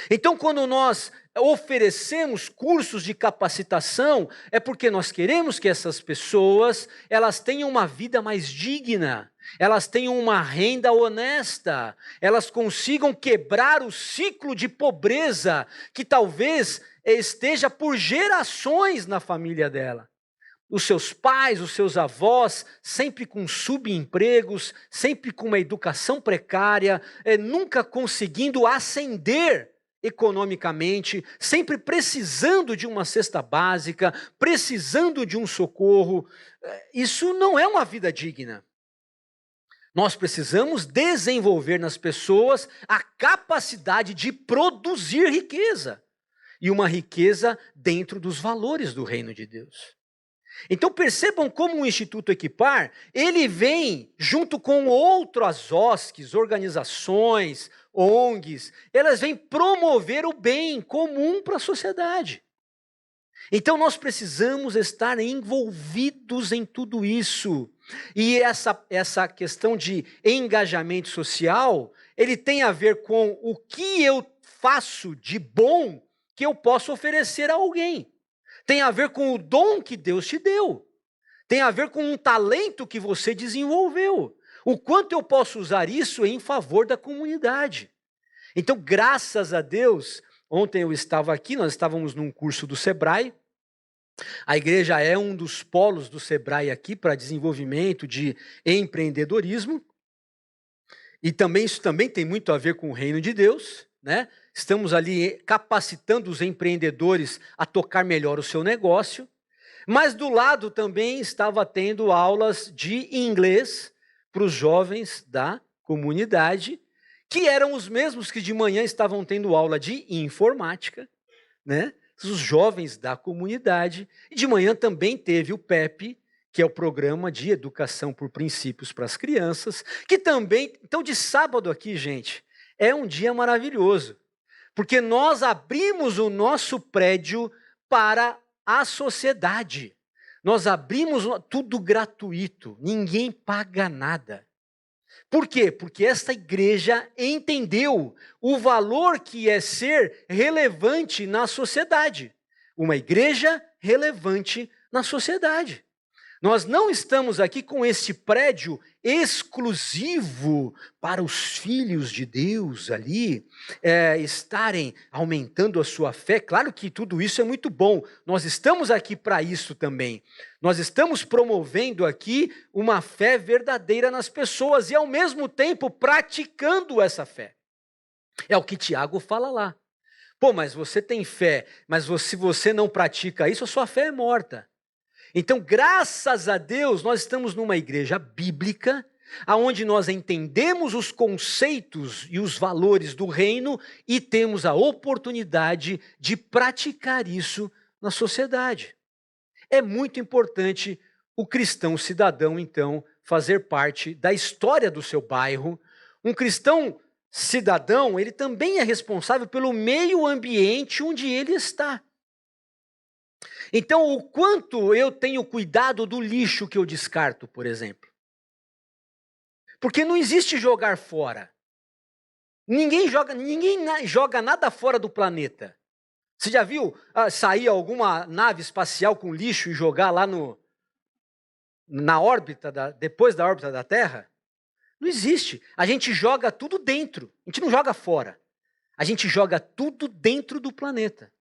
Então, quando nós oferecemos cursos de capacitação, é porque nós queremos que essas pessoas, elas tenham uma vida mais digna, elas tenham uma renda honesta, elas consigam quebrar o ciclo de pobreza que talvez esteja por gerações na família dela. Os seus pais, os seus avós, sempre com subempregos, sempre com uma educação precária, nunca conseguindo ascender economicamente, sempre precisando de uma cesta básica, precisando de um socorro. Isso não é uma vida digna. Nós precisamos desenvolver nas pessoas a capacidade de produzir riqueza. E uma riqueza dentro dos valores do reino de Deus. Então percebam como o Instituto Equipar, ele vem junto com outras OSCs, organizações, ONGs, elas vêm promover o bem comum para a sociedade. Então nós precisamos estar envolvidos em tudo isso. E essa questão de engajamento social, ele tem a ver com o que eu faço de bom que eu posso oferecer a alguém. Tem a ver com o dom que Deus te deu. Tem a ver com um talento que você desenvolveu. O quanto eu posso usar isso em favor da comunidade. Então, graças a Deus, ontem eu estava aqui, nós estávamos num curso do Sebrae. A igreja é um dos polos do Sebrae aqui para desenvolvimento de empreendedorismo. E também isso também tem muito a ver com o reino de Deus, né? Estamos ali capacitando os empreendedores a tocar melhor o seu negócio. Mas do lado também estava tendo aulas de inglês para os jovens da comunidade, que eram os mesmos que de manhã estavam tendo aula de informática, né? Os jovens da comunidade. E de manhã também teve o PEP, que é o Programa de Educação por Princípios para as Crianças, que também... Então, de sábado aqui, gente, é um dia maravilhoso, porque nós abrimos o nosso prédio para a sociedade. Nós abrimos tudo gratuito, ninguém paga nada. Por quê? Porque esta igreja entendeu o valor que é ser relevante na sociedade. Uma igreja relevante na sociedade. Nós não estamos aqui com este prédio exclusivo para os filhos de Deus ali estarem aumentando a sua fé. Claro que tudo isso é muito bom. Nós estamos aqui para isso também. Nós estamos promovendo aqui uma fé verdadeira nas pessoas e, ao mesmo tempo, praticando essa fé. É o que Tiago fala lá. Pô, mas você tem fé, mas se você não pratica isso, a sua fé é morta. Então, graças a Deus, nós estamos numa igreja bíblica, onde nós entendemos os conceitos e os valores do reino e temos a oportunidade de praticar isso na sociedade. É muito importante o cristão cidadão, então, fazer parte da história do seu bairro. Um cristão cidadão, ele também é responsável pelo meio ambiente onde ele está. Então, o quanto eu tenho cuidado do lixo que eu descarto, por exemplo. Porque não existe jogar fora. Ninguém joga nada fora do planeta. Você já viu sair alguma nave espacial com lixo e jogar lá na órbita, depois da órbita da Terra? Não existe. A gente joga tudo dentro. A gente não joga fora. A gente joga tudo dentro do planeta.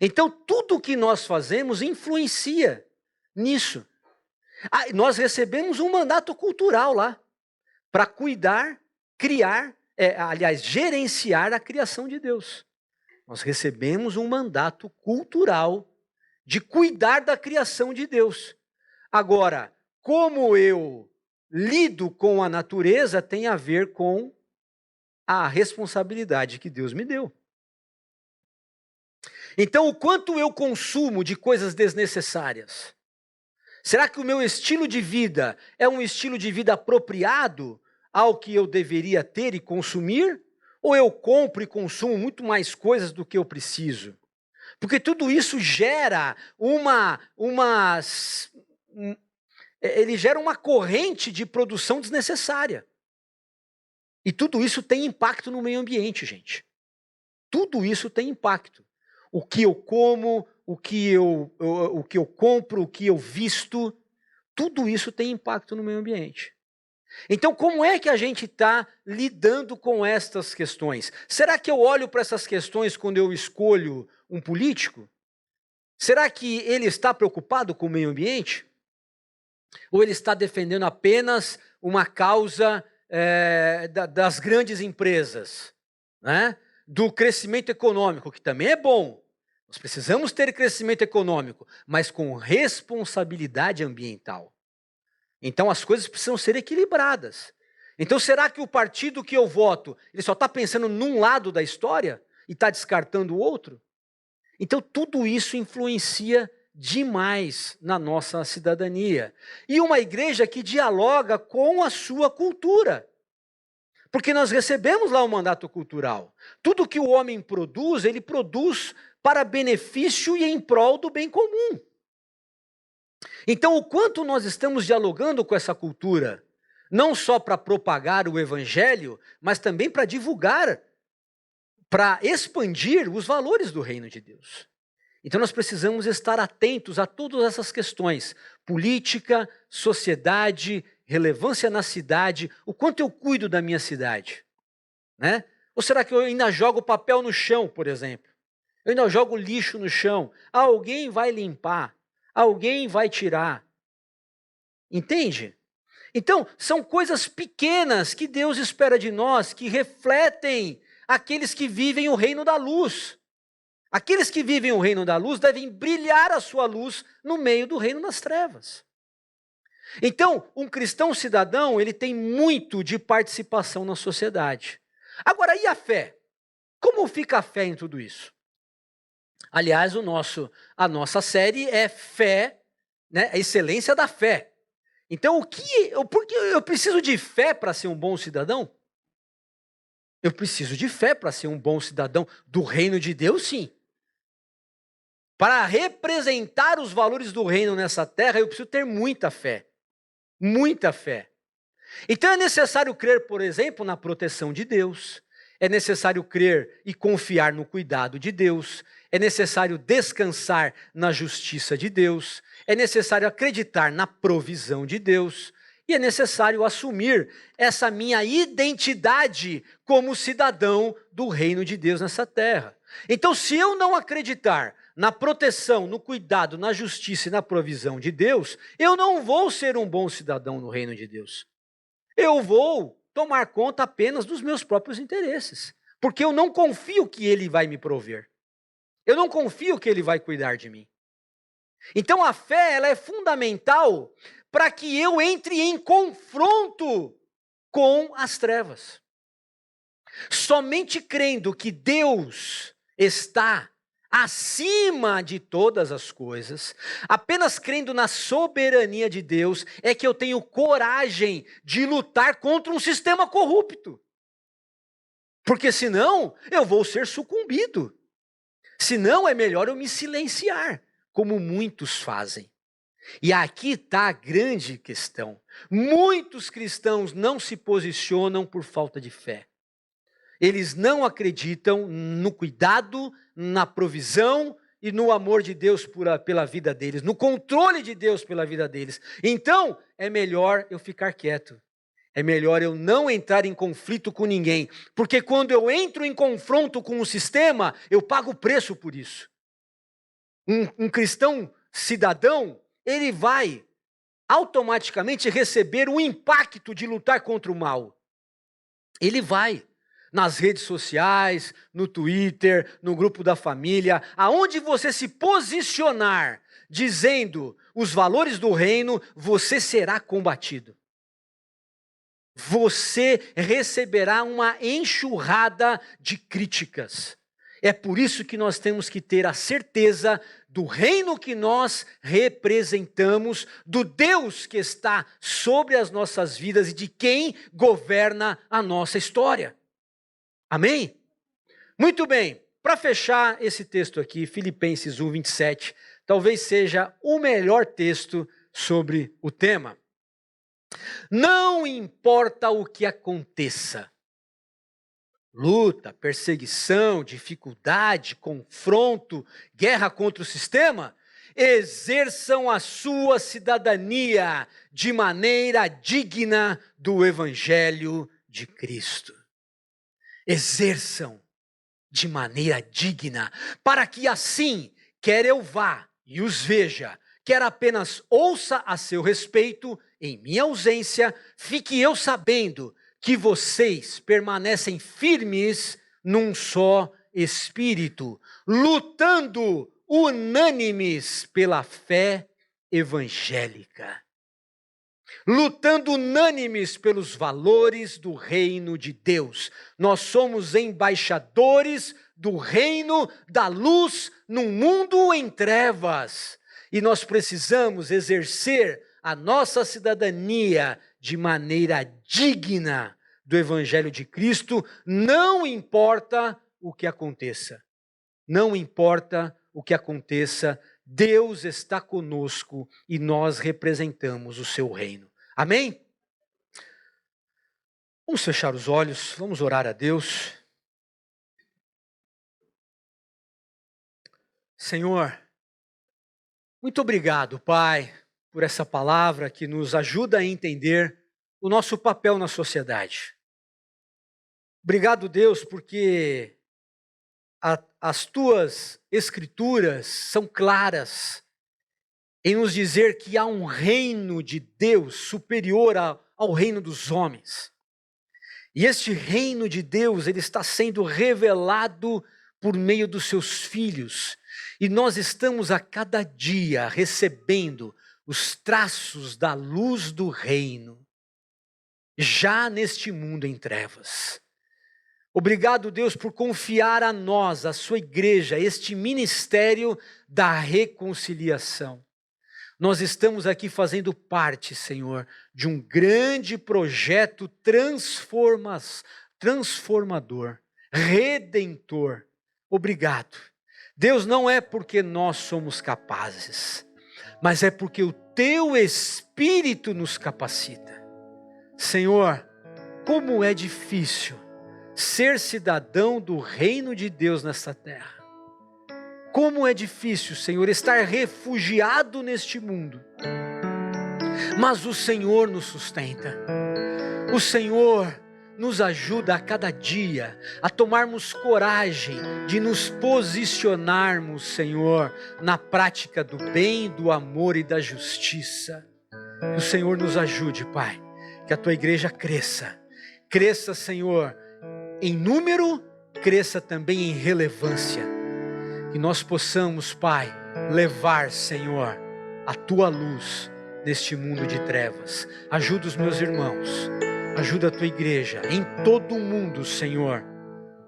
Então, tudo o que nós fazemos influencia nisso. Nós recebemos um mandato cultural lá, para cuidar, criar, gerenciar a criação de Deus. Nós recebemos um mandato cultural de cuidar da criação de Deus. Agora, como eu lido com a natureza tem a ver com a responsabilidade que Deus me deu. Então, o quanto eu consumo de coisas desnecessárias? Será que o meu estilo de vida é um estilo de vida apropriado ao que eu deveria ter e consumir? Ou eu compro e consumo muito mais coisas do que eu preciso? Porque tudo isso gera ele gera uma corrente de produção desnecessária. E tudo isso tem impacto no meio ambiente, gente. Tudo isso tem impacto. O que eu como, o que eu compro, o que eu visto, tudo isso tem impacto no meio ambiente. Então, como é que a gente está lidando com estas questões? Será que eu olho para essas questões quando eu escolho um político? Será que ele está preocupado com o meio ambiente? Ou ele está defendendo apenas uma causa das grandes empresas, né? do crescimento econômico, que também é bom. Nós precisamos ter crescimento econômico, mas com responsabilidade ambiental. Então as coisas precisam ser equilibradas. Então será que o partido que eu voto, ele só está pensando num lado da história e está descartando o outro? Então tudo isso influencia demais na nossa cidadania. E uma igreja que dialoga com a sua cultura. Porque nós recebemos lá o mandato cultural. Tudo que o homem produz, ele produz para benefício e em prol do bem comum. Então, o quanto nós estamos dialogando com essa cultura, não só para propagar o evangelho, mas também para divulgar, para expandir os valores do reino de Deus. Então, nós precisamos estar atentos a todas essas questões: política, sociedade, relevância na cidade, o quanto eu cuido da minha cidade, né? Ou será que eu ainda jogo papel no chão, por exemplo? Eu ainda jogo lixo no chão. Alguém vai limpar, alguém vai tirar. Entende? Então, são coisas pequenas que Deus espera de nós, que refletem aqueles que vivem o reino da luz. Aqueles que vivem o reino da luz devem brilhar a sua luz no meio do reino das trevas. Então, um cristão cidadão, ele tem muito de participação na sociedade. Agora, e a fé? Como fica a fé em tudo isso? Aliás, a nossa série é fé, né? A excelência da fé. Então, por que eu preciso de fé para ser um bom cidadão? Eu preciso de fé para ser um bom cidadão do reino de Deus, sim. Para representar os valores do reino nessa terra, eu preciso ter muita fé. Muita fé. Então é necessário crer, por exemplo, na proteção de Deus. É necessário crer e confiar no cuidado de Deus. É necessário descansar na justiça de Deus. É necessário acreditar na provisão de Deus. E é necessário assumir essa minha identidade como cidadão do reino de Deus nessa terra. Então, se eu não acreditar na proteção, no cuidado, na justiça e na provisão de Deus, eu não vou ser um bom cidadão no reino de Deus. Eu vou tomar conta apenas dos meus próprios interesses, porque eu não confio que Ele vai me prover. Eu não confio que Ele vai cuidar de mim. Então a fé, ela é fundamental para que eu entre em confronto com as trevas. Somente crendo que Deus está acima de todas as coisas, apenas crendo na soberania de Deus, é que eu tenho coragem de lutar contra um sistema corrupto. Porque senão eu vou ser sucumbido. Senão é melhor eu me silenciar, como muitos fazem. E aqui está a grande questão. Muitos cristãos não se posicionam por falta de fé. Eles não acreditam no cuidado, na provisão e no amor de Deus pela vida deles, no controle de Deus pela vida deles. Então, é melhor eu ficar quieto. É melhor eu não entrar em conflito com ninguém. Porque quando eu entro em confronto com o sistema, eu pago o preço por isso. Um cristão cidadão, ele vai automaticamente receber o impacto de lutar contra o mal. Ele vai. Nas redes sociais, no Twitter, no grupo da família, aonde você se posicionar dizendo os valores do reino, você será combatido. Você receberá uma enxurrada de críticas. É por isso que nós temos que ter a certeza do reino que nós representamos, do Deus que está sobre as nossas vidas e de quem governa a nossa história. Amém? Muito bem, para fechar esse texto aqui, Filipenses 1, 27, talvez seja o melhor texto sobre o tema. Não importa o que aconteça, luta, perseguição, dificuldade, confronto, guerra contra o sistema, exerçam a sua cidadania de maneira digna do Evangelho de Cristo. Exerçam de maneira digna, para que assim, quer eu vá e os veja, quer apenas ouça a seu respeito, em minha ausência, fique eu sabendo que vocês permanecem firmes num só espírito, lutando unânimes pela fé evangélica. Lutando unânimes pelos valores do reino de Deus. Nós somos embaixadores do reino da luz num mundo em trevas. E nós precisamos exercer a nossa cidadania de maneira digna do Evangelho de Cristo, não importa o que aconteça. Não importa o que aconteça, Deus está conosco e nós representamos o seu reino. Amém? Vamos fechar os olhos, vamos orar a Deus. Senhor, muito obrigado, Pai, por essa palavra que nos ajuda a entender o nosso papel na sociedade. Obrigado, Deus, porque as tuas escrituras são claras em nos dizer que há um reino de Deus superior ao reino dos homens. E este reino de Deus, ele está sendo revelado por meio dos seus filhos. E nós estamos a cada dia recebendo os traços da luz do reino, já neste mundo em trevas. Obrigado, Deus, por confiar a nós, a sua igreja, este ministério da reconciliação. Nós estamos aqui fazendo parte, Senhor, de um grande projeto transformador, redentor. Obrigado. Deus, não é porque nós somos capazes, mas é porque o teu Espírito nos capacita. Senhor, como é difícil ser cidadão do reino de Deus nesta terra. Como é difícil, Senhor, estar refugiado neste mundo. Mas o Senhor nos sustenta. O Senhor nos ajuda a cada dia a tomarmos coragem de nos posicionarmos, Senhor, na prática do bem, do amor e da justiça. Que o Senhor nos ajude, Pai, que a tua igreja cresça. Cresça, Senhor, em número, cresça também em relevância. Que nós possamos, Pai, levar, Senhor, a tua luz neste mundo de trevas. Ajuda os meus irmãos, ajuda a tua igreja em todo o mundo, Senhor,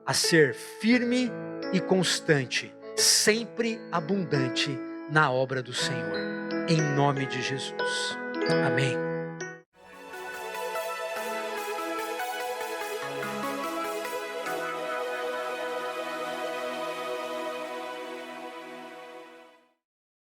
a ser firme e constante, sempre abundante na obra do Senhor. Em nome de Jesus. Amém.